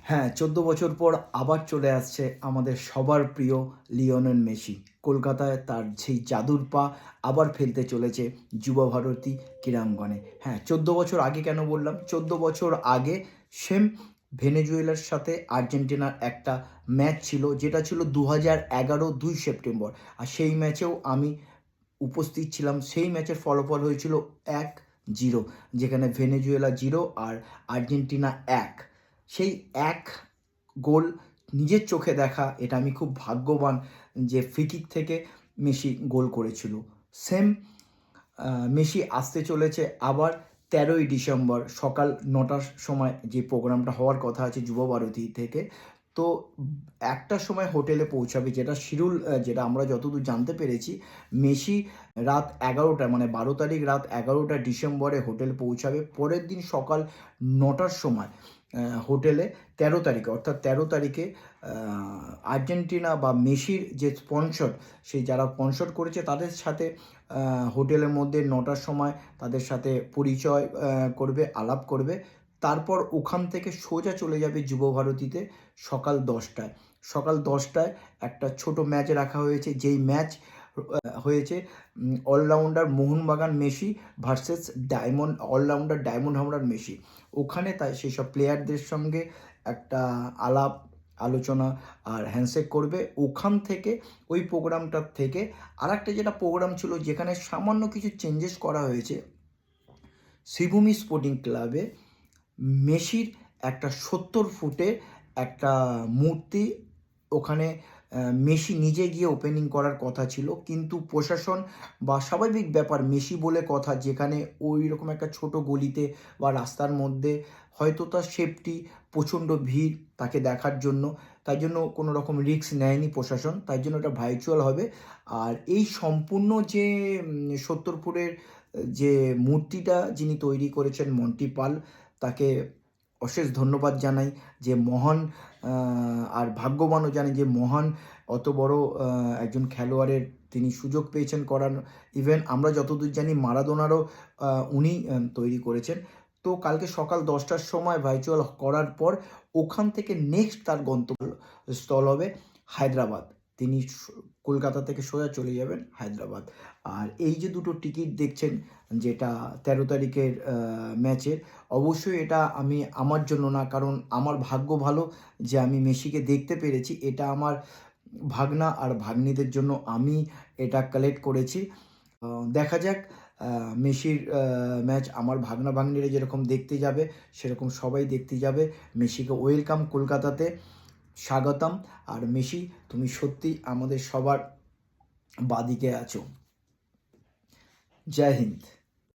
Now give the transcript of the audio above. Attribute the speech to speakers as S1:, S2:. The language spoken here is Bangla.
S1: হ্যাঁ, ১৪ বছর পর আবার চলে আসছে আমাদের সবার প্রিয় লিওনেল মেসি। কলকাতায় তার সেই জাদুর পা আবার ফেলতে চলেছে যুবা ভারতী ক্রীড়াঙ্গনে। হ্যাঁ, ১৪ বছর আগে কেন বললাম? ১৪ বছর আগে সেম ভেনেজুয়েলার সাথে আর্জেন্টিনার একটা ম্যাচ ছিল, যেটা ছিল ২০১১ ২ সেপ্টেম্বর। আর সেই ম্যাচেও আমি উপস্থিত ছিলাম। সেই ম্যাচের ফলাফল হয়েছিল ১-০, যেখানে ভেনেজুয়েলা ০ আর আর্জেন্টিনা ১। সেই এক গোল নিজের চোখে দেখা, এটা আমি খুব ভাগ্যবান যে ফ্রি কিক থেকে মেসি গোল করেছিল। সেম মেসি আসতে চলেছে আবার ১৩ই ডিসেম্বর সকাল ৯টার সময়, যে প্রোগ্রামটা হওয়ার কথা আছে যুব ভারতী থেকে। তো ১টার সময় হোটেলে পৌঁছাবে, যেটা শিডিউল, যেটা আমরা যতদূর জানতে পেরেছি, মেসি রাত ১১টায়, মানে ১২ তারিখ রাত ১১টা ডিসেম্বরে হোটেল পৌঁছাবে। পরের দিন সকাল ৯টার সময় হোটেলে ১৩ তারিখে, অর্থাৎ ১৩ তারিখে আর্জেন্টিনা বা মেসির যে স্পন্সর, সেই যারা স্পন্সর করেছে তাদের সাথে হোটেলের মধ্যে ৯টার সময় তাদের সাথে পরিচয় করবে, আলাপ করবে। তারপর ওখান থেকে সোজা চলে যাবে যুব ভারতীতে সকাল 10টায়। সকাল 10টায় একটা ছোট ম্যাচ রাখা হয়েছে, যেই ম্যাচ হয়েছে allrounder Mohun Bagan Messi versus allrounder Diamond হামরার মেসি। ওখানে তাই সেসব প্লেয়ারদের সঙ্গে একটা আলাপ আলোচনা আর হ্যান্ডশেক করবে। ওখান থেকে, ওই প্রোগ্রামটার থেকে আরেকটা যেটা প্রোগ্রাম ছিল, যেখানে সামান্য কিছু চেঞ্জেস করা হয়েছে, শ্রীভূমি স্পোর্টিং ক্লাবে মেসির একটা ৭০ ফুটের একটা মূর্তি, ওখানে মেসি নিজে গিয়ে ওপেনিং করার কথা ছিল, কিন্তু প্রশাসন বা স্বাভাবিক ব্যাপার, মেসি বলে কথা, যেখানে ওই রকম একটা ছোট গলিতে বা রাস্তার মধ্যে, হয়তো তার সেফটি, প্রচণ্ড ভিড় তাকে দেখার জন্য, তাই জন্য কোনো রকম রিস্ক নেয়নি প্রশাসন, তাই জন্য এটা ভার্চুয়াল হবে। আর এই সম্পূর্ণ যে ৭০ ফুটের যে মূর্তিটা যিনি তৈরি করেছেন, মন্টি পাল, তাকে অশেষ ধন্যবাদ জানাই। যে মহান আর ভাগ্যবানও জানি যে মহান অত বড় একজন খেলোয়াড়ের তিনি সুযোগ পেয়েছেন করার। ইভেন আমরা যতদূর জানি মারাদোনারও উনি তৈরি করেছেন। তো কালকে সকাল ১০টার সময় ভার্চুয়াল করার পর ওখান থেকে নেক্সট তার গন্তব্যস্থল হবে হায়দ্রাবাদ। তিনি কলকাতা থেকে সোজা চলে যাবেন হায়দ্রাবাদ। আর এই যে দুটো টিকিট দেখছেন, যেটা ১৩ তারিখের ম্যাচের, অবশ্যই এটা আমি আমার জন্য না, কারণ আমার ভাগ্য ভালো যে আমি মেসিকে দেখতে পেরেছি। এটা আমার ভাগনা আর ভাগ্নিদের জন্য আমি এটা কালেক্ট করেছি। দেখা যাক, মেসির ম্যাচ আমার ভাগনা-ভাগ্নিরা যেরকম দেখতে যাবে, সেরকম সবাই দেখতে যাবে। মেসিকে ওয়েলকাম কলকাতাতে, স্বাগতম। আর মেসি, তুমি সত্যিই আমাদের সবার বাঁদিকে আছো। জয় হিন্দ।